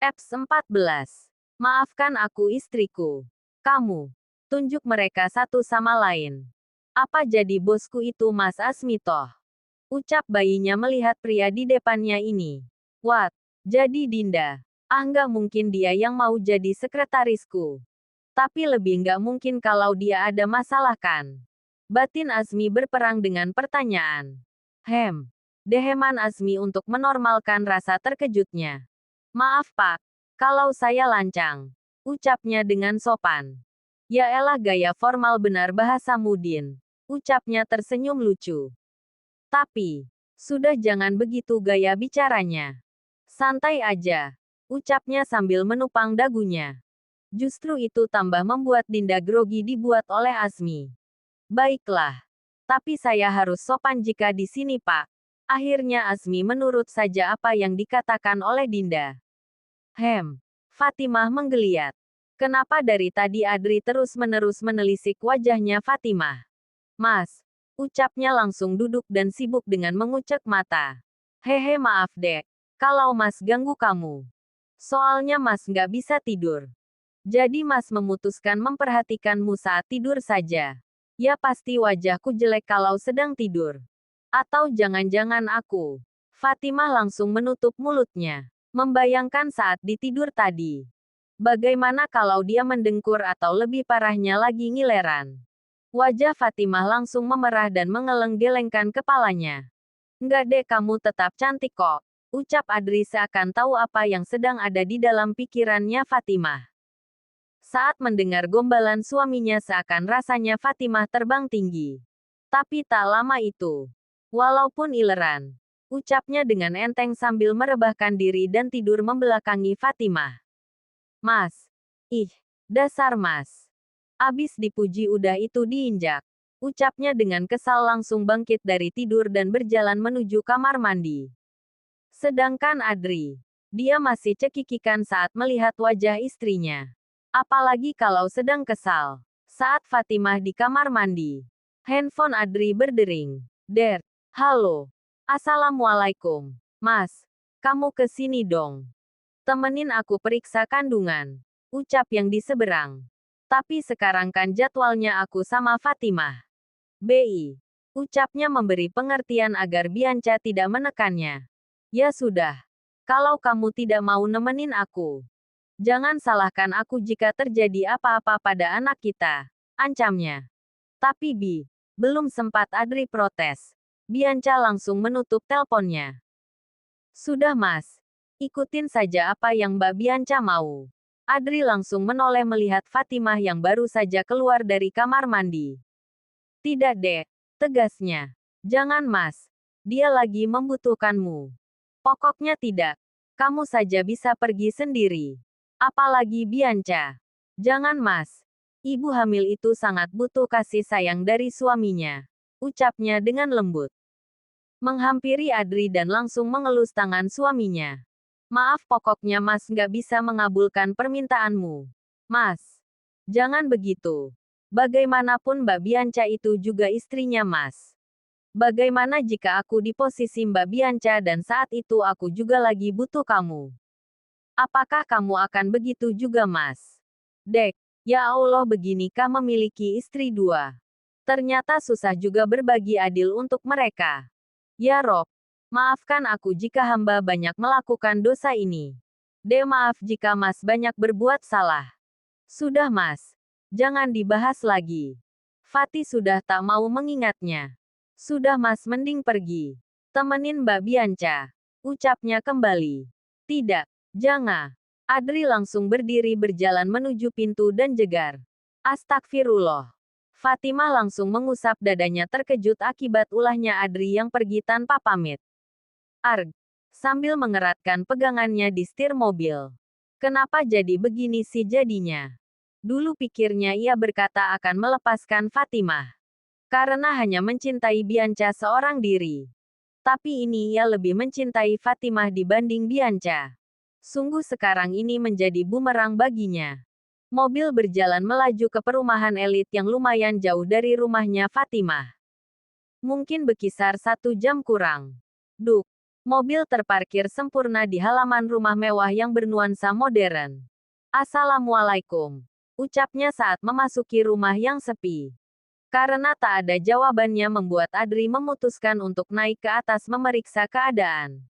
Apps 14. Maafkan aku istriku. Kamu. Tunjuk mereka satu sama lain. Apa jadi bosku itu Mas Asmito? Ucap bayinya melihat pria di depannya ini. What? Jadi Dinda. Ah nggak mungkin dia yang mau jadi sekretarisku. Tapi lebih nggak mungkin kalau dia ada masalah kan? Batin Asmi berperang dengan pertanyaan. Deheman Asmi untuk menormalkan rasa terkejutnya. Maaf Pak, kalau saya lancang. Ucapnya dengan sopan. Ya elah gaya formal benar bahasa Mudin. Ucapnya tersenyum lucu. Tapi, sudah jangan begitu gaya bicaranya. Santai aja. Ucapnya sambil menupang dagunya. Justru itu tambah membuat Dinda grogi dibuat oleh Asmi. Baiklah. Tapi saya harus sopan jika di sini Pak. Akhirnya Asmi menurut saja apa yang dikatakan oleh Dinda. Fatimah menggeliat. Kenapa dari tadi Adri terus-menerus menelisik wajahnya Fatimah? Mas. Ucapnya langsung duduk dan sibuk dengan mengucek mata. Hehe maaf dek. Kalau mas ganggu kamu. Soalnya mas nggak bisa tidur. Jadi mas memutuskan memperhatikanmu saat tidur saja. Ya pasti wajahku jelek kalau sedang tidur. Atau jangan-jangan aku. Fatimah langsung menutup mulutnya. Membayangkan saat ditidur tadi. Bagaimana kalau dia mendengkur atau lebih parahnya lagi ngileran. Wajah Fatimah langsung memerah dan mengeleng-gelengkan kepalanya. Enggak dek kamu tetap cantik kok. Ucap Adri seakan tahu apa yang sedang ada di dalam pikirannya Fatimah. Saat mendengar gombalan suaminya seakan rasanya Fatimah terbang tinggi. Tapi tak lama itu. Walaupun ileran. Ucapnya dengan enteng sambil merebahkan diri dan tidur membelakangi Fatimah. Mas. Ih. Dasar mas. Abis dipuji udah itu diinjak. Ucapnya dengan kesal langsung bangkit dari tidur dan berjalan menuju kamar mandi. Sedangkan Adri. Dia masih cekikikan saat melihat wajah istrinya. Apalagi kalau sedang kesal. Saat Fatimah di kamar mandi. Handphone Adri berdering. Halo. Assalamualaikum. Mas. Kamu kesini dong. Temenin aku periksa kandungan. Ucap yang di seberang. Tapi sekarang kan jadwalnya aku sama Fatimah. BI. Ucapnya memberi pengertian agar Bianca tidak menekannya. Ya sudah. Kalau kamu tidak mau nemenin aku. Jangan salahkan aku jika terjadi apa-apa pada anak kita. Ancamnya. Tapi belum sempat Adri protes. Bianca langsung menutup teleponnya. Sudah mas. Ikutin saja apa yang Mbak Bianca mau. Adri langsung menoleh melihat Fatimah yang baru saja keluar dari kamar mandi. Tidak dek, tegasnya. Jangan mas. Dia lagi membutuhkanmu. Pokoknya tidak. Kamu saja bisa pergi sendiri. Apalagi Bianca. Jangan mas. Ibu hamil itu sangat butuh kasih sayang dari suaminya. Ucapnya dengan lembut. Menghampiri Adri dan langsung mengelus tangan suaminya. Maaf pokoknya mas nggak bisa mengabulkan permintaanmu. Mas. Jangan begitu. Bagaimanapun Mbak Bianca itu juga istrinya mas. Bagaimana jika aku di posisi Mbak Bianca dan saat itu aku juga lagi butuh kamu? Apakah kamu akan begitu juga mas? Dek, ya Allah beginikah memiliki istri dua? Ternyata susah juga berbagi adil untuk mereka. Ya Rob. Maafkan aku jika hamba banyak melakukan dosa ini. Maaf jika mas banyak berbuat salah. Sudah mas. Jangan dibahas lagi. Fatih sudah tak mau mengingatnya. Sudah mas mending pergi. Temenin Mbak Bianca. Ucapnya kembali. Tidak. Jangan. Adri langsung berdiri berjalan menuju pintu dan jegar. Astagfirullah. Fatimah langsung mengusap dadanya terkejut akibat ulahnya Adri yang pergi tanpa pamit. Arg. Sambil mengeratkan pegangannya di setir mobil. Kenapa jadi begini sih jadinya? Dulu pikirnya ia berkata akan melepaskan Fatimah. Karena hanya mencintai Bianca seorang diri. Tapi ini ia lebih mencintai Fatimah dibanding Bianca. Sungguh sekarang ini menjadi bumerang baginya. Mobil berjalan melaju ke perumahan elit yang lumayan jauh dari rumahnya Fatimah. Mungkin berkisar 1 jam kurang. Duk. Mobil terparkir sempurna di halaman rumah mewah yang bernuansa modern. "Assalamualaikum," ucapnya saat memasuki rumah yang sepi. Karena tak ada jawabannya membuat Adri memutuskan untuk naik ke atas memeriksa keadaan.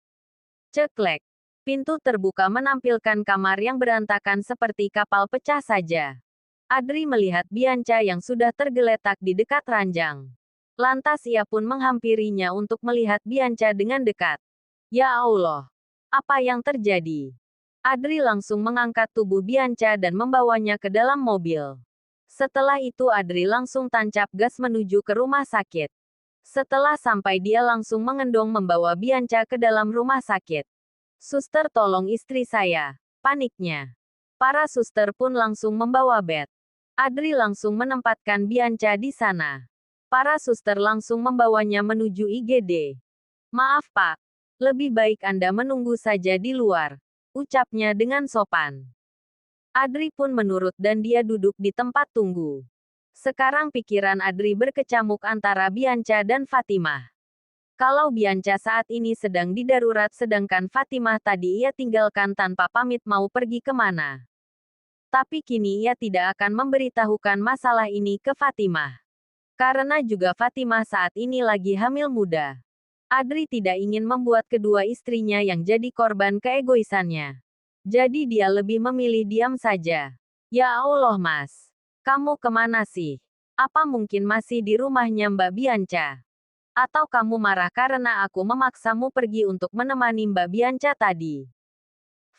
Ceklek. Pintu terbuka menampilkan kamar yang berantakan seperti kapal pecah saja. Adri melihat Bianca yang sudah tergeletak di dekat ranjang. Lantas ia pun menghampirinya untuk melihat Bianca dengan dekat. Ya Allah, apa yang terjadi? Adri langsung mengangkat tubuh Bianca dan membawanya ke dalam mobil. Setelah itu Adri langsung tancap gas menuju ke rumah sakit. Setelah sampai dia langsung mengendong membawa Bianca ke dalam rumah sakit. "Suster, tolong istri saya," paniknya. Para suster pun langsung membawa bed. Adri langsung menempatkan Bianca di sana. Para suster langsung membawanya menuju IGD. "Maaf Pak, lebih baik Anda menunggu saja di luar," ucapnya dengan sopan. Adri pun menurut dan dia duduk di tempat tunggu. Sekarang pikiran Adri berkecamuk antara Bianca dan Fatimah. Kalau Bianca saat ini sedang di darurat sedangkan Fatimah tadi ia tinggalkan tanpa pamit mau pergi kemana. Tapi kini ia tidak akan memberitahukan masalah ini ke Fatimah. Karena juga Fatimah saat ini lagi hamil muda. Adri tidak ingin membuat kedua istrinya yang jadi korban keegoisannya. Jadi dia lebih memilih diam saja. "Ya Allah Mas, kamu kemana sih? Apa mungkin masih di rumahnya Mbak Bianca? Atau kamu marah karena aku memaksamu pergi untuk menemani Mbak Bianca tadi?"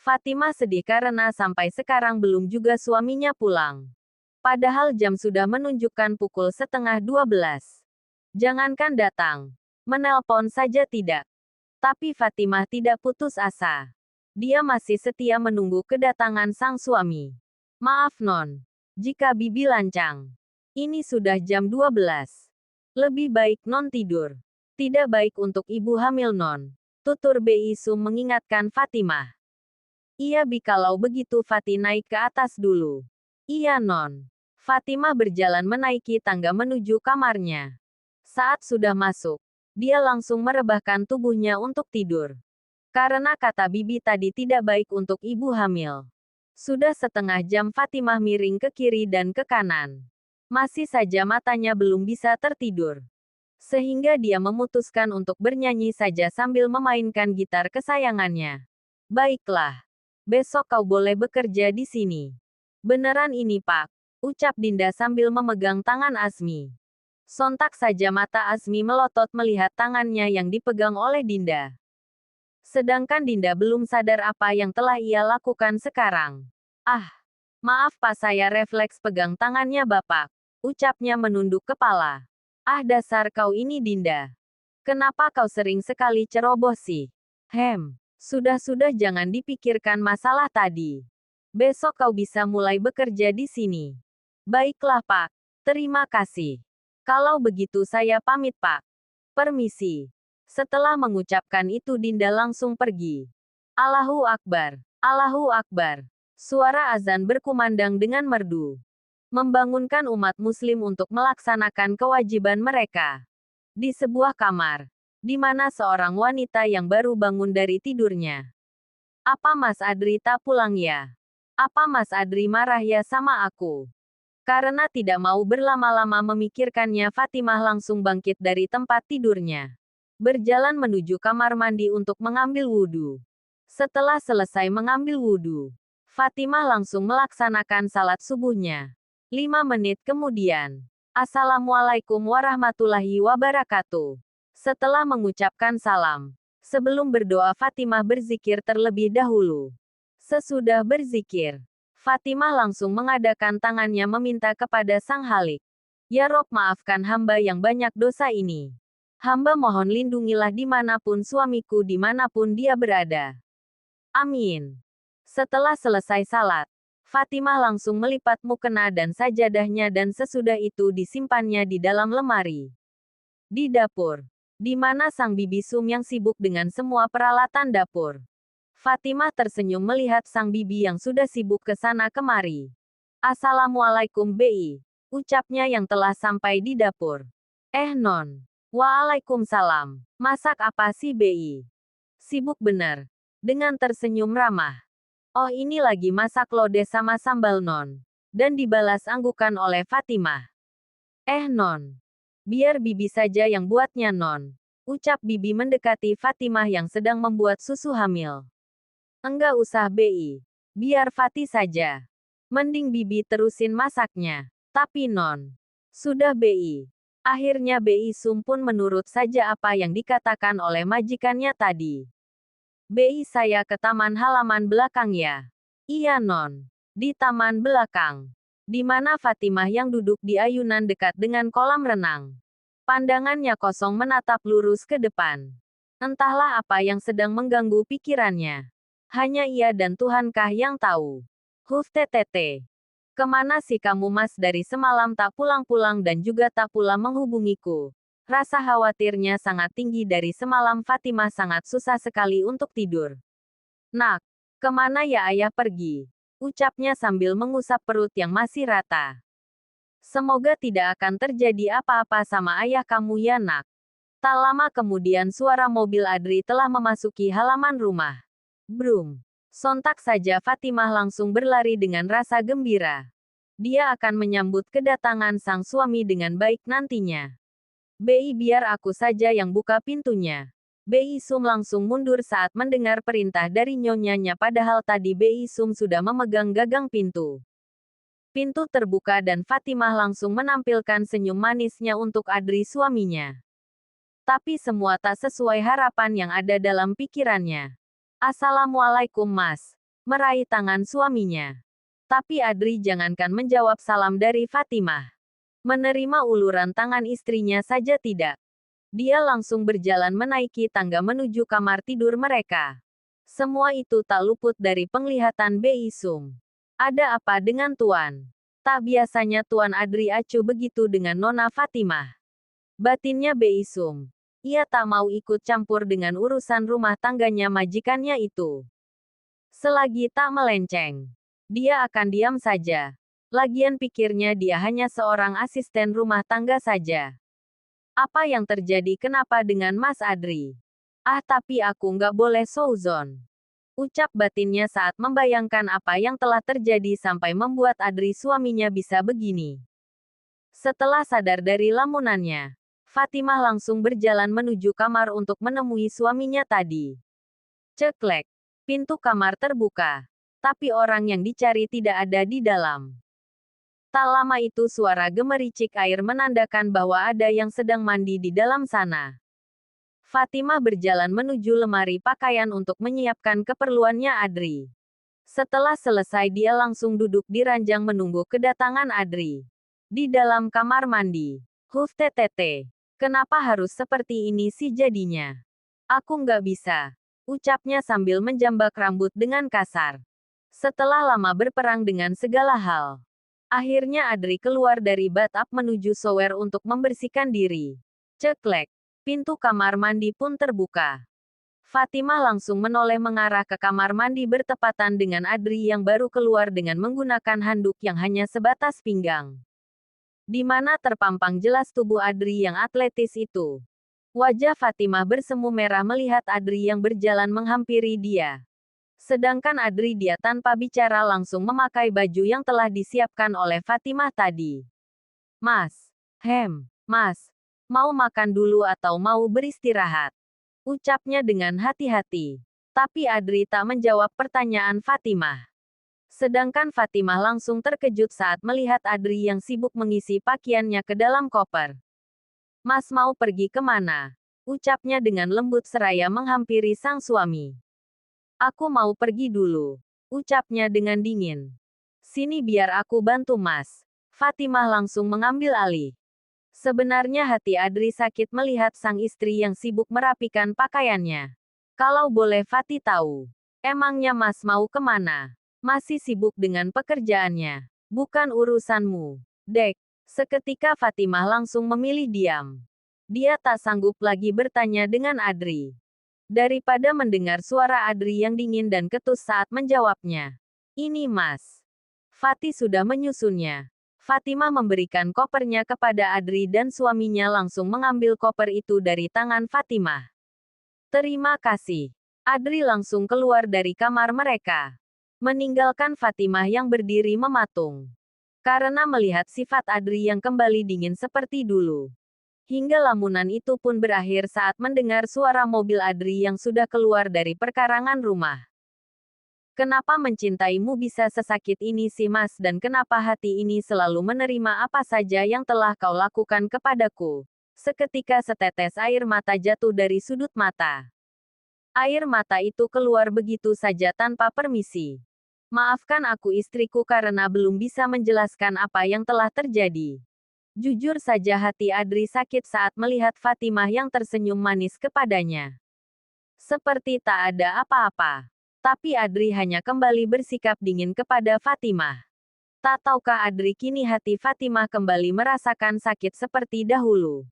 Fatimah sedih karena sampai sekarang belum juga suaminya pulang. Padahal jam sudah menunjukkan pukul 11:30. Jangankan datang, menelpon saja tidak. Tapi Fatimah tidak putus asa. Dia masih setia menunggu kedatangan sang suami. "Maaf Non, jika Bibi lancang. Ini sudah jam 12. Lebih baik Non tidur. Tidak baik untuk ibu hamil Non," tutur Bi Sum mengingatkan Fatimah. "Iya Bi, kalau begitu Fatih naik ke atas dulu." "Iya Non." Fatimah berjalan menaiki tangga menuju kamarnya. Saat sudah masuk, dia langsung merebahkan tubuhnya untuk tidur. Karena kata Bibi tadi tidak baik untuk ibu hamil. Sudah setengah jam Fatimah miring ke kiri dan ke kanan. Masih saja matanya belum bisa tertidur. Sehingga dia memutuskan untuk bernyanyi saja sambil memainkan gitar kesayangannya. "Baiklah. Besok kau boleh bekerja di sini." "Beneran ini Pak," ucap Dinda sambil memegang tangan Azmi. Sontak saja mata Azmi melotot melihat tangannya yang dipegang oleh Dinda. Sedangkan Dinda belum sadar apa yang telah ia lakukan sekarang. "Ah, maaf Pak, saya refleks pegang tangannya Bapak," ucapnya menunduk kepala. "Ah dasar kau ini Dinda. Kenapa kau sering sekali ceroboh sih? Sudah-sudah jangan dipikirkan masalah tadi. Besok kau bisa mulai bekerja di sini." "Baiklah Pak, terima kasih. Kalau begitu saya pamit Pak. Permisi." Setelah mengucapkan itu Dinda langsung pergi. Allahu Akbar. Allahu Akbar. Suara azan berkumandang dengan merdu. Membangunkan umat muslim untuk melaksanakan kewajiban mereka. Di sebuah kamar. Di mana seorang wanita yang baru bangun dari tidurnya. "Apa Mas Adri tak pulang ya? Apa Mas Adri marah ya sama aku?" Karena tidak mau berlama-lama memikirkannya Fatimah langsung bangkit dari tempat tidurnya. Berjalan menuju kamar mandi untuk mengambil wudhu. Setelah selesai mengambil wudhu, Fatimah langsung melaksanakan salat subuhnya. 5 menit kemudian. Assalamualaikum warahmatullahi wabarakatuh. Setelah mengucapkan salam, sebelum berdoa Fatimah berzikir terlebih dahulu. Sesudah berzikir, Fatimah langsung mengadakan tangannya meminta kepada Sang Halik. "Ya Rob, maafkan hamba yang banyak dosa ini. Hamba mohon lindungilah dimanapun suamiku dimanapun dia berada. Amin." Setelah selesai salat, Fatimah langsung melipat mukena dan sajadahnya dan sesudah itu disimpannya di dalam lemari. Di dapur, di mana Sang Bibi Sum yang sibuk dengan semua peralatan dapur. Fatimah tersenyum melihat Sang Bibi yang sudah sibuk ke sana kemari. "Assalamualaikum Bi," ucapnya yang telah sampai di dapur. Non. Waalaikumsalam. Masak apa sih Bi? Sibuk bener. Dengan tersenyum ramah. Oh ini lagi masak lodeh sama sambal non. Dan dibalas anggukan oleh Fatimah. Non. Biar Bibi saja yang buatnya non. Ucap Bibi mendekati Fatimah yang sedang membuat susu hamil. Enggak usah Bi. Biar Fatih saja. Mending Bibi terusin masaknya. Tapi non. Sudah Bi. Akhirnya Bi Sum pun menurut saja apa yang dikatakan oleh majikannya tadi. Bi saya ke taman halaman belakang ya. Iya non. Di taman belakang. Di mana Fatimah yang duduk di ayunan dekat dengan kolam renang. Pandangannya kosong menatap lurus ke depan. Entahlah apa yang sedang mengganggu pikirannya. Hanya ia dan Tuhankah yang tahu. Huf TTT. Kemana sih kamu mas dari semalam tak pulang-pulang dan juga tak pula menghubungiku. Rasa khawatirnya sangat tinggi dari semalam Fatimah sangat susah sekali untuk tidur. Nak, kemana ya ayah pergi? Ucapnya sambil mengusap perut yang masih rata. Semoga tidak akan terjadi apa-apa sama ayah kamu ya nak. Tak lama kemudian suara mobil Adri telah memasuki halaman rumah. Brum. Sontak saja Fatimah langsung berlari dengan rasa gembira. Dia akan menyambut kedatangan sang suami dengan baik nantinya. Bi biar aku saja yang buka pintunya. Bi Sum langsung mundur saat mendengar perintah dari nyonyanya padahal tadi Bi Sum sudah memegang gagang pintu. Pintu terbuka dan Fatimah langsung menampilkan senyum manisnya untuk Adri suaminya. Tapi semua tak sesuai harapan yang ada dalam pikirannya. Assalamualaikum mas. Meraih tangan suaminya. Tapi Adri jangankan menjawab salam dari Fatimah. Menerima uluran tangan istrinya saja tidak. Dia langsung berjalan menaiki tangga menuju kamar tidur mereka. Semua itu tak luput dari penglihatan Bi Sum. Ada apa dengan Tuan? Tak biasanya Tuan Adri acuh begitu dengan Nona Fatimah. Batinnya Bi Sum. Ia tak mau ikut campur dengan urusan rumah tangganya majikannya itu. Selagi tak melenceng, dia akan diam saja. Lagian pikirnya dia hanya seorang asisten rumah tangga saja. Apa yang terjadi kenapa dengan Mas Adri? Tapi aku nggak boleh souzon. Ucap batinnya saat membayangkan apa yang telah terjadi sampai membuat Adri suaminya bisa begini. Setelah sadar dari lamunannya, Fatimah langsung berjalan menuju kamar untuk menemui suaminya tadi. Ceklek. Pintu kamar terbuka. Tapi orang yang dicari tidak ada di dalam. Tak lama itu suara gemericik air menandakan bahwa ada yang sedang mandi di dalam sana. Fatimah berjalan menuju lemari pakaian untuk menyiapkan keperluannya Adri. Setelah selesai dia langsung duduk di ranjang menunggu kedatangan Adri. Di dalam kamar mandi. Huf TTT. Kenapa harus seperti ini sih jadinya? Aku nggak bisa. Ucapnya sambil menjambak rambut dengan kasar. Setelah lama berperang dengan segala hal. Akhirnya Adri keluar dari bathtub menuju shower untuk membersihkan diri. Ceklek. Pintu kamar mandi pun terbuka. Fatimah langsung menoleh mengarah ke kamar mandi bertepatan dengan Adri yang baru keluar dengan menggunakan handuk yang hanya sebatas pinggang. Di mana terpampang jelas tubuh Adri yang atletis itu. Wajah Fatimah bersemu merah melihat Adri yang berjalan menghampiri dia. Sedangkan Adri dia tanpa bicara langsung memakai baju yang telah disiapkan oleh Fatimah tadi. Mas. Mas. Mau makan dulu atau mau beristirahat? Ucapnya dengan hati-hati. Tapi Adri tak menjawab pertanyaan Fatimah. Sedangkan Fatimah langsung terkejut saat melihat Adri yang sibuk mengisi pakaiannya ke dalam koper. Mas mau pergi kemana? Ucapnya dengan lembut seraya menghampiri sang suami. Aku mau pergi dulu. Ucapnya dengan dingin. Sini biar aku bantu mas. Fatimah langsung mengambil alih. Sebenarnya hati Adri sakit melihat sang istri yang sibuk merapikan pakaiannya. Kalau boleh Fatih tahu. Emangnya mas mau kemana? Masih sibuk dengan pekerjaannya. Bukan urusanmu. Dek. Seketika Fatimah langsung memilih diam. Dia tak sanggup lagi bertanya dengan Adri. Daripada mendengar suara Adri yang dingin dan ketus saat menjawabnya. Ini mas. Fatih sudah menyusunnya. Fatimah memberikan kopernya kepada Adri dan suaminya langsung mengambil koper itu dari tangan Fatimah. Terima kasih. Adri langsung keluar dari kamar mereka, meninggalkan Fatimah yang berdiri mematung. Karena melihat sifat Adri yang kembali dingin seperti dulu. Hingga lamunan itu pun berakhir saat mendengar suara mobil Adri yang sudah keluar dari perkarangan rumah. Kenapa mencintaimu bisa sesakit ini sih Mas, dan kenapa hati ini selalu menerima apa saja yang telah kau lakukan kepadaku? Seketika setetes air mata jatuh dari sudut mata. Air mata itu keluar begitu saja tanpa permisi. Maafkan aku istriku karena belum bisa menjelaskan apa yang telah terjadi. Jujur saja hati Adri sakit saat melihat Fatimah yang tersenyum manis kepadanya. Seperti tak ada apa-apa. Tapi Adri hanya kembali bersikap dingin kepada Fatimah. Tak tahukah Adri kini hati Fatimah kembali merasakan sakit seperti dahulu.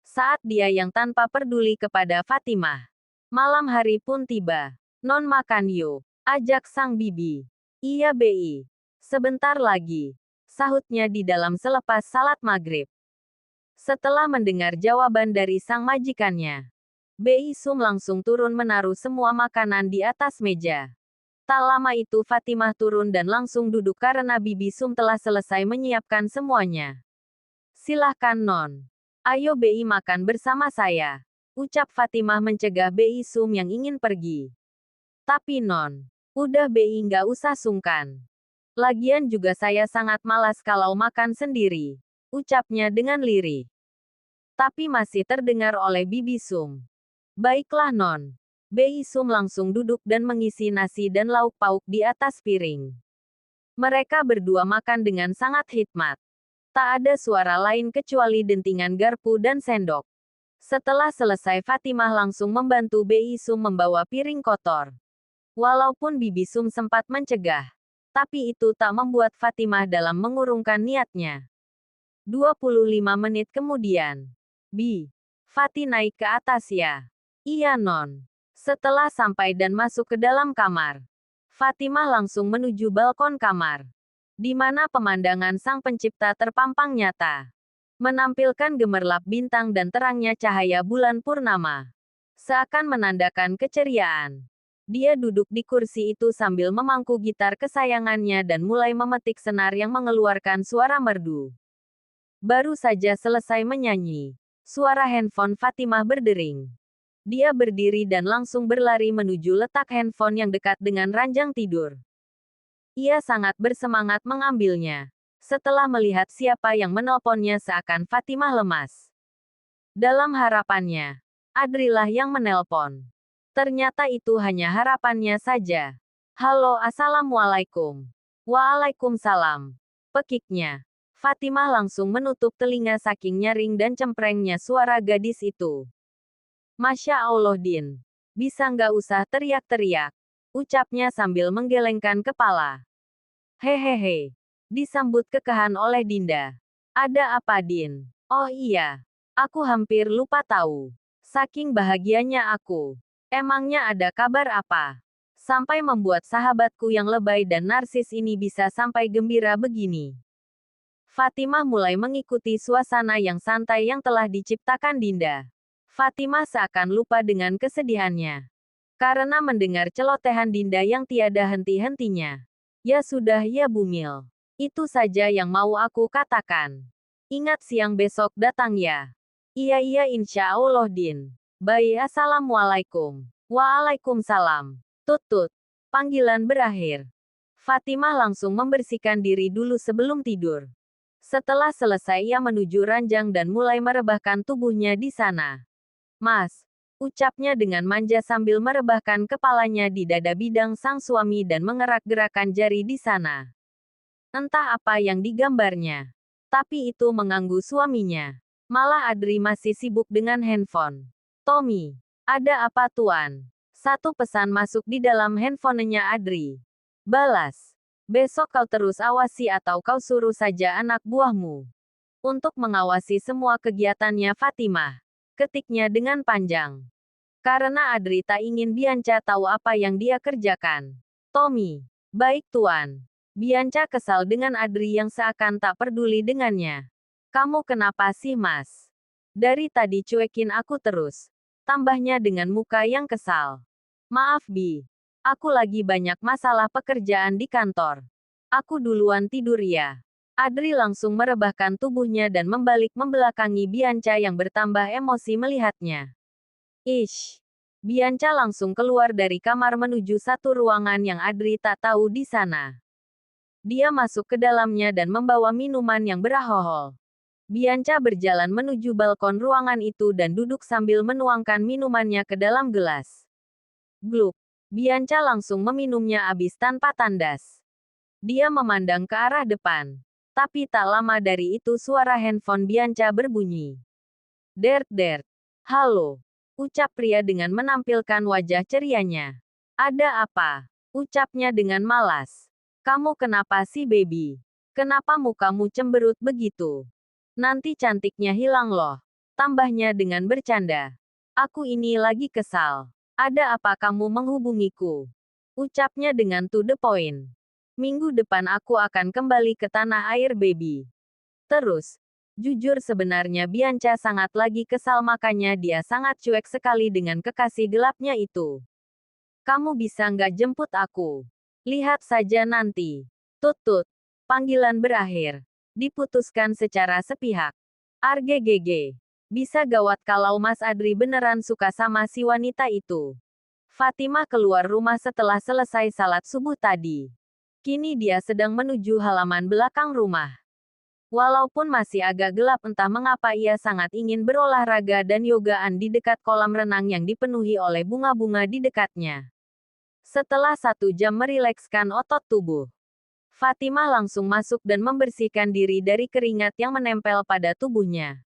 Saat dia yang tanpa peduli kepada Fatimah. Malam hari pun tiba. Non makan yuk, ajak sang bibi. Iya Bi. Sebentar lagi. Sahutnya di dalam selepas salat maghrib. Setelah mendengar jawaban dari sang majikannya, Bi Sum langsung turun menaruh semua makanan di atas meja. Tak lama itu Fatimah turun dan langsung duduk karena Bibi Sum telah selesai menyiapkan semuanya. Silahkan Non. Ayo Bi makan bersama saya. Ucap Fatimah mencegah Bi Sum yang ingin pergi. Tapi Non. Udah Bi nggak usah sungkan. Lagian juga saya sangat malas kalau makan sendiri. Ucapnya dengan lirih. Tapi masih terdengar oleh Bibi Sum. Baiklah Non. Bi Sum langsung duduk dan mengisi nasi dan lauk pauk di atas piring. Mereka berdua makan dengan sangat hikmat. Tak ada suara lain kecuali dentingan garpu dan sendok. Setelah selesai Fatimah langsung membantu Bi Sum membawa piring kotor. Walaupun Bibi Sum sempat mencegah, tapi itu tak membuat Fatimah dalam mengurungkan niatnya. 25 menit kemudian. Fati naik ke atas ya. Iya Non. Setelah sampai dan masuk ke dalam kamar, Fatimah langsung menuju balkon kamar, di mana pemandangan sang pencipta terpampang nyata. Menampilkan gemerlap bintang dan terangnya cahaya bulan purnama. Seakan menandakan keceriaan. Dia duduk di kursi itu sambil memangku gitar kesayangannya dan mulai memetik senar yang mengeluarkan suara merdu. Baru saja selesai menyanyi, suara handphone Fatimah berdering. Dia berdiri dan langsung berlari menuju letak handphone yang dekat dengan ranjang tidur. Ia sangat bersemangat mengambilnya. Setelah melihat siapa yang menelponnya seakan Fatimah lemas. Dalam harapannya, Adrilah yang menelpon. Ternyata itu hanya harapannya saja. Halo, assalamualaikum. Waalaikumsalam. Pekiknya. Fatimah langsung menutup telinga saking nyaring dan cemprengnya suara gadis itu. Masya Allah Din. Bisa nggak usah teriak-teriak. Ucapnya sambil menggelengkan kepala. Hehehe. Disambut kekehan oleh Dinda. Ada apa Din? Oh iya. Aku hampir lupa tahu. Saking bahagianya aku. Emangnya ada kabar apa? Sampai membuat sahabatku yang lebay dan narsis ini bisa sampai gembira begini. Fatimah mulai mengikuti suasana yang santai yang telah diciptakan Dinda. Fatimah seakan lupa dengan kesedihannya. Karena mendengar celotehan Dinda yang tiada henti-hentinya. Ya sudah ya Bumil. Itu saja yang mau aku katakan. Ingat siang besok datang ya. Iya insya Allah Din. Baik, assalamualaikum. Waalaikumsalam. Tut. Panggilan berakhir. Fatimah langsung membersihkan diri dulu sebelum tidur. Setelah selesai ia menuju ranjang dan mulai merebahkan tubuhnya di sana. Mas, ucapnya dengan manja sambil merebahkan kepalanya di dada bidang sang suami dan mengerak-gerakan jari di sana. Entah apa yang digambarnya. Tapi itu mengganggu suaminya. Malah Adri masih sibuk dengan handphone. Tommy, ada apa tuan? Satu pesan masuk di dalam handphonenya Adri. Balas. Besok kau terus awasi atau kau suruh saja anak buahmu untuk mengawasi semua kegiatannya Fatimah. Ketiknya dengan panjang. Karena Adri tak ingin Bianca tahu apa yang dia kerjakan. Tommy. Baik tuan. Bianca kesal dengan Adri yang seakan tak peduli dengannya. Kamu kenapa sih mas? Dari tadi cuekin aku terus. Tambahnya dengan muka yang kesal. Maaf Bi. Aku lagi banyak masalah pekerjaan di kantor. Aku duluan tidur ya. Adri langsung merebahkan tubuhnya dan membalik membelakangi Bianca yang bertambah emosi melihatnya. Ish. Bianca langsung keluar dari kamar menuju satu ruangan yang Adri tak tahu di sana. Dia masuk ke dalamnya dan membawa minuman yang beralkohol. Bianca berjalan menuju balkon ruangan itu dan duduk sambil menuangkan minumannya ke dalam gelas. Gluk. Bianca langsung meminumnya habis tanpa tandas. Dia memandang ke arah depan. Tapi tak lama dari itu suara handphone Bianca berbunyi. Dert dert. Halo. Ucap pria dengan menampilkan wajah cerianya. Ada apa? Ucapnya dengan malas. Kamu kenapa sih baby? Kenapa mukamu cemberut begitu? Nanti cantiknya hilang loh. Tambahnya dengan bercanda. Aku ini lagi kesal. Ada apa kamu menghubungiku? Ucapnya dengan to the point. Minggu depan aku akan kembali ke tanah air baby. Terus, jujur sebenarnya Bianca sangat lagi kesal makanya dia sangat cuek sekali dengan kekasih gelapnya itu. Kamu bisa nggak jemput aku? Lihat saja nanti. Tut-tut. Panggilan berakhir. Diputuskan secara sepihak. Arggg. Bisa gawat kalau Mas Adri beneran suka sama si wanita itu. Fatimah keluar rumah setelah selesai salat subuh tadi. Kini dia sedang menuju halaman belakang rumah. Walaupun masih agak gelap entah mengapa ia sangat ingin berolahraga dan yogaan di dekat kolam renang yang dipenuhi oleh bunga-bunga di dekatnya. Setelah 1 jam merilekskan otot tubuh, Fatimah langsung masuk dan membersihkan diri dari keringat yang menempel pada tubuhnya.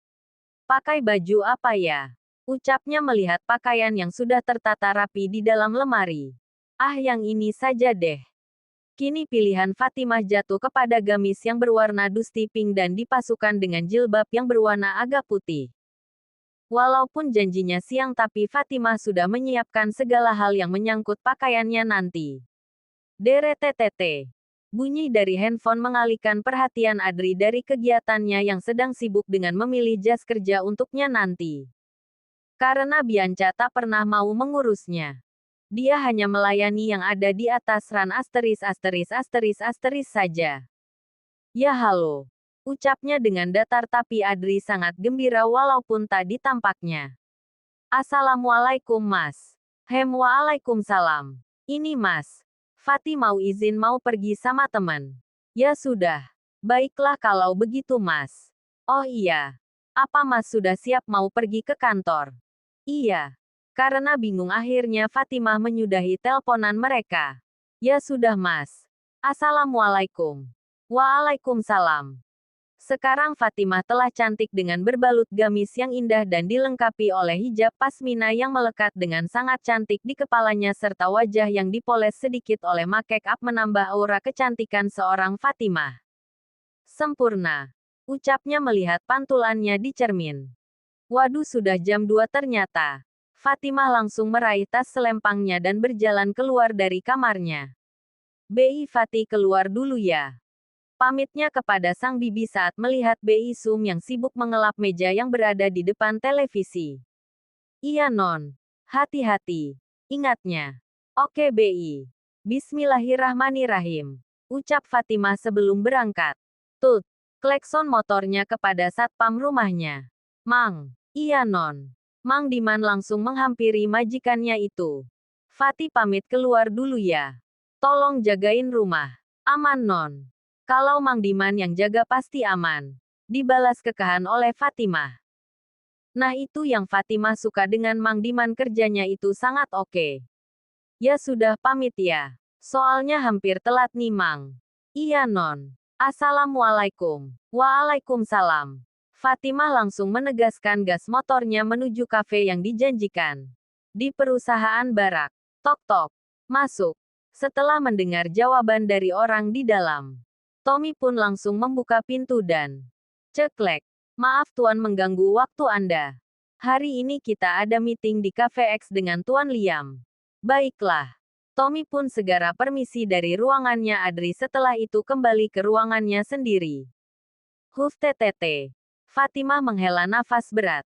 Pakai baju apa ya? Ucapnya melihat pakaian yang sudah tertata rapi di dalam lemari. Ah, yang ini saja deh. Kini pilihan Fatimah jatuh kepada gamis yang berwarna dusty pink dan dipasukan dengan jilbab yang berwarna agak putih. Walaupun janjinya siang tapi Fatimah sudah menyiapkan segala hal yang menyangkut pakaiannya nanti. Deretetete. Bunyi dari handphone mengalihkan perhatian Adri dari kegiatannya yang sedang sibuk dengan memilih jas kerja untuknya nanti. Karena Bianca tak pernah mau mengurusnya. Dia hanya melayani yang ada di atas ran **** saja. Ya halo. Ucapnya dengan datar tapi Adri sangat gembira walaupun tak ditampaknya. Assalamualaikum mas. Waalaikumsalam. Ini mas. Fatih mau izin mau pergi sama teman. Ya sudah. Baiklah kalau begitu mas. Oh iya. Apa mas sudah siap mau pergi ke kantor? Iya. Karena bingung akhirnya Fatimah menyudahi teleponan mereka. Ya sudah mas. Assalamualaikum. Waalaikumsalam. Sekarang Fatimah telah cantik dengan berbalut gamis yang indah dan dilengkapi oleh hijab pasmina yang melekat dengan sangat cantik di kepalanya serta wajah yang dipoles sedikit oleh make up menambah aura kecantikan seorang Fatimah. Sempurna. Ucapnya melihat pantulannya di cermin. Waduh sudah jam 2 ternyata. Fatimah langsung meraih tas selempangnya dan berjalan keluar dari kamarnya. Bi Fatih keluar dulu ya. Pamitnya kepada sang bibi saat melihat Bi Sum yang sibuk mengelap meja yang berada di depan televisi. Iya non. Hati-hati. Ingatnya. Oke Bi. Bismillahirrahmanirrahim. Ucap Fatimah sebelum berangkat. Tut. Klekson motornya kepada satpam rumahnya. Mang. Iya non. Mang Diman langsung menghampiri majikannya itu. Fatih pamit keluar dulu ya. Tolong jagain rumah. Aman non. Kalau Mang Diman yang jaga pasti aman. Dibalas kekahan oleh Fatimah. Nah itu yang Fatimah suka dengan Mang Diman kerjanya itu sangat oke. Ya sudah pamit ya. Soalnya hampir telat nih Mang. Iya non. Assalamualaikum. Waalaikumsalam. Fatimah langsung menegaskan gas motornya menuju kafe yang dijanjikan. Di perusahaan barak. Tok tok. Masuk. Setelah mendengar jawaban dari orang di dalam. Tommy pun langsung membuka pintu dan ceklek. Maaf Tuan mengganggu waktu Anda. Hari ini kita ada meeting di Cafe X dengan Tuan Liam. Baiklah. Tommy pun segera permisi dari ruangannya Adri setelah itu kembali ke ruangannya sendiri. Huf TTT. Fatimah menghela nafas berat.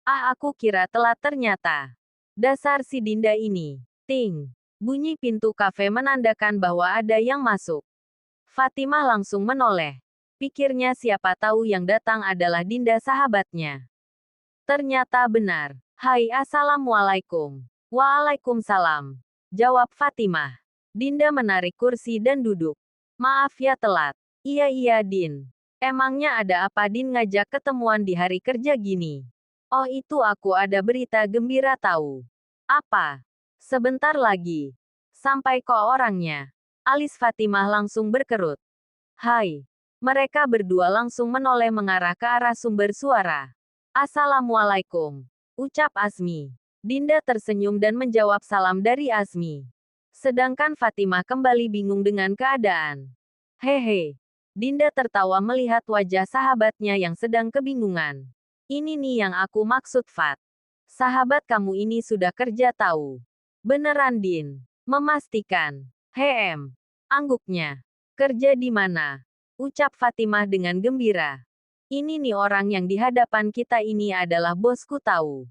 Ah aku kira telat ternyata. Dasar si Dinda ini. Ting. Bunyi pintu kafe menandakan bahwa ada yang masuk. Fatimah langsung menoleh. Pikirnya siapa tahu yang datang adalah Dinda sahabatnya. Ternyata benar. Hai, assalamualaikum. Waalaikumsalam. Jawab Fatimah. Dinda menarik kursi dan duduk. Maaf ya telat. Iya Din. Emangnya ada apa Din ngajak ketemuan di hari kerja gini? Oh itu aku ada berita gembira tahu. Apa? Sebentar lagi. Sampai kok orangnya. Alis Fatimah langsung berkerut. Hai. Mereka berdua langsung menoleh mengarah ke arah sumber suara. Assalamualaikum. Ucap Asmi. Dinda tersenyum dan menjawab salam dari Asmi. Sedangkan Fatimah kembali bingung dengan keadaan. Hehe. Dinda tertawa melihat wajah sahabatnya yang sedang kebingungan. Ini nih yang aku maksud Fat. Sahabat kamu ini sudah kerja tahu. Beneran Din. Memastikan. Angguknya. Kerja di mana? Ucap Fatimah dengan gembira. Ini nih orang yang di hadapan kita ini adalah bosku tahu.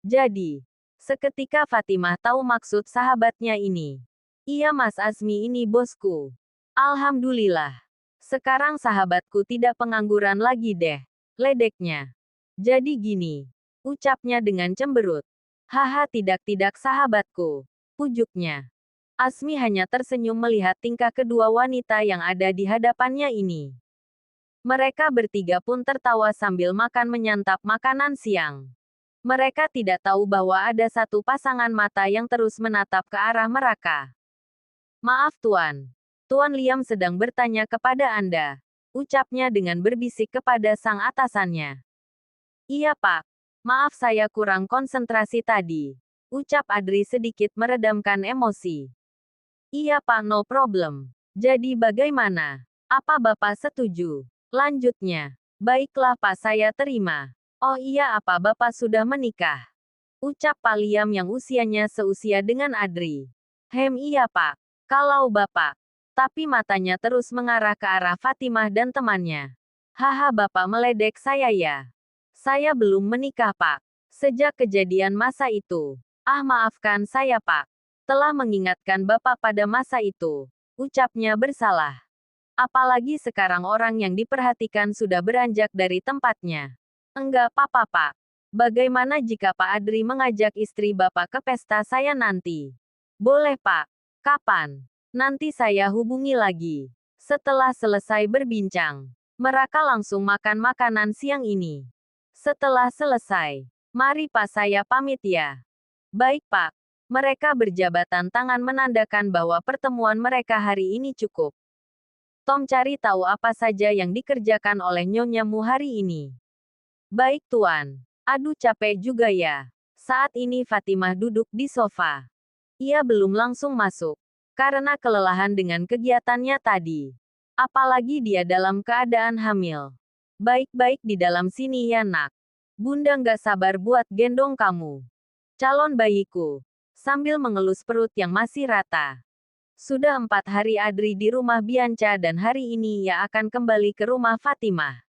Jadi, seketika Fatimah tahu maksud sahabatnya ini. Iya Mas Asmi ini bosku. Alhamdulillah. Sekarang sahabatku tidak pengangguran lagi deh. Ledeknya. Jadi gini. Ucapnya dengan cemberut. Haha tidak sahabatku. Pujuknya. Asmi hanya tersenyum melihat tingkah kedua wanita yang ada di hadapannya ini. Mereka bertiga pun tertawa sambil makan menyantap makanan siang. Mereka tidak tahu bahwa ada satu pasangan mata yang terus menatap ke arah mereka. Maaf Tuan. Tuan Liam sedang bertanya kepada Anda. Ucapnya dengan berbisik kepada sang atasannya. Iya Pak. Maaf saya kurang konsentrasi tadi. Ucap Adri sedikit meredamkan emosi. Iya Pak no problem. Jadi bagaimana? Apa Bapak setuju? Lanjutnya. Baiklah Pak saya terima. Oh iya apa Bapak sudah menikah? Ucap Pak Liam yang usianya seusia dengan Adri. Iya Pak. Kalau Bapak. Tapi matanya terus mengarah ke arah Fatimah dan temannya. Haha Bapak meledek saya ya. Saya belum menikah Pak. Sejak kejadian masa itu. Maafkan saya Pak. Telah mengingatkan Bapak pada masa itu. Ucapnya bersalah. Apalagi sekarang orang yang diperhatikan sudah beranjak dari tempatnya. Enggak apa-apa Pak. Bagaimana jika Pak Adri mengajak istri Bapak ke pesta saya nanti? Boleh Pak. Kapan? Nanti saya hubungi lagi. Setelah selesai berbincang. Mereka langsung makan makanan siang ini. Setelah selesai. Mari Pak saya pamit ya. Baik Pak. Mereka berjabatan tangan menandakan bahwa pertemuan mereka hari ini cukup. Tom cari tahu apa saja yang dikerjakan oleh Nyonya Mu hari ini. Baik Tuan. Aduh capek juga ya. Saat ini Fatimah duduk di sofa. Ia belum langsung masuk. Karena kelelahan dengan kegiatannya tadi. Apalagi dia dalam keadaan hamil. Baik-baik di dalam sini ya nak. Bunda nggak sabar buat gendong kamu. Calon bayiku. Sambil mengelus perut yang masih rata. Sudah 4 hari Adri di rumah Bianca dan hari ini ia akan kembali ke rumah Fatimah.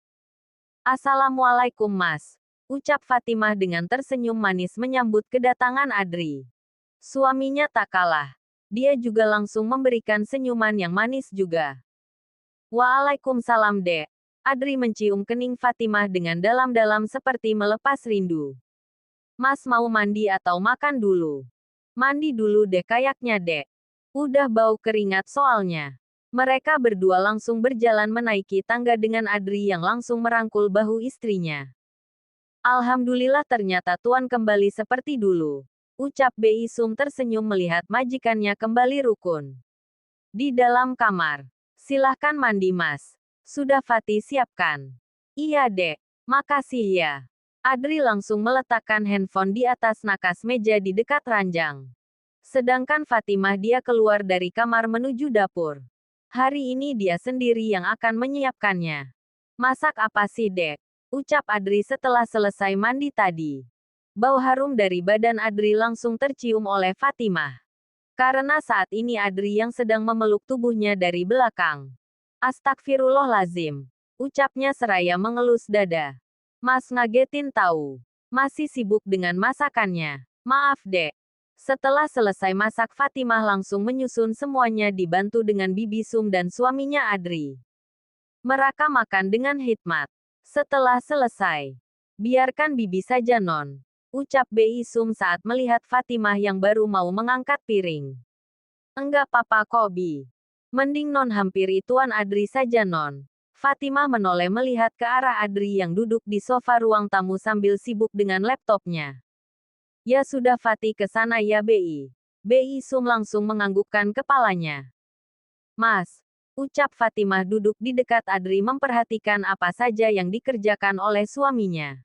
Assalamualaikum Mas. Ucap Fatimah dengan tersenyum manis menyambut kedatangan Adri. Suaminya tak kalah. Dia juga langsung memberikan senyuman yang manis juga. Waalaikumsalam Dek. Adri mencium kening Fatimah dengan dalam-dalam seperti melepas rindu. Mas mau mandi atau makan dulu? Mandi dulu deh kayaknya Dek. Udah bau keringat soalnya. Mereka berdua langsung berjalan menaiki tangga dengan Adri yang langsung merangkul bahu istrinya. Alhamdulillah ternyata Tuan kembali seperti dulu. Ucap Bi Sum tersenyum melihat majikannya kembali rukun. Di dalam kamar. Silahkan mandi Mas. Sudah Fatih siapkan. Iya Dek. Makasih ya. Adri langsung meletakkan handphone di atas nakas meja di dekat ranjang. Sedangkan Fatimah dia keluar dari kamar menuju dapur. Hari ini dia sendiri yang akan menyiapkannya. Masak apa sih Dek? Ucap Adri setelah selesai mandi tadi. Bau harum dari badan Adri langsung tercium oleh Fatimah. Karena saat ini Adri yang sedang memeluk tubuhnya dari belakang. Astagfirullahalazim. Ucapnya seraya mengelus dada. Mas ngagetin tahu. Masih sibuk dengan masakannya. Maaf Dek. Setelah selesai masak, Fatimah langsung menyusun semuanya dibantu dengan Bibi Sum dan suaminya Adri. Mereka makan dengan hikmat. Setelah selesai, biarkan Bibi saja non, ucap Bi Sum saat melihat Fatimah yang baru mau mengangkat piring. Enggak apa-apa kok Bi. Mending non hampiri Tuan Adri saja non. Fatimah menoleh melihat ke arah Adri yang duduk di sofa ruang tamu sambil sibuk dengan laptopnya. Ya sudah Fatih ke sana ya Bi. Bi Sum langsung menganggukkan kepalanya. Mas, ucap Fatimah duduk di dekat Adri memperhatikan apa saja yang dikerjakan oleh suaminya.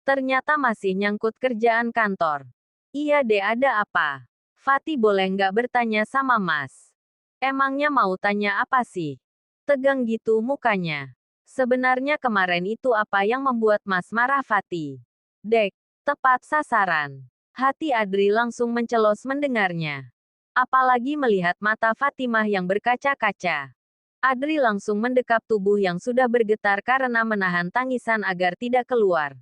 Ternyata masih nyangkut kerjaan kantor. Iya deh ada apa? Fatih boleh nggak bertanya sama Mas? Emangnya mau tanya apa sih? Tegang gitu mukanya. Sebenarnya kemarin itu apa yang membuat Mas marah Fatih? Dek, tepat sasaran. Hati Adri langsung mencelos mendengarnya. Apalagi melihat mata Fatimah yang berkaca-kaca. Adri langsung mendekap tubuh yang sudah bergetar karena menahan tangisan agar tidak keluar.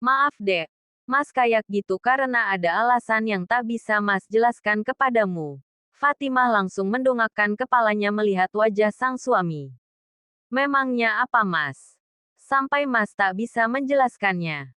Maaf dek, Mas kayak gitu karena ada alasan yang tak bisa Mas jelaskan kepadamu. Fatimah langsung mendongakkan kepalanya melihat wajah sang suami. Memangnya apa Mas? Sampai Mas tak bisa menjelaskannya.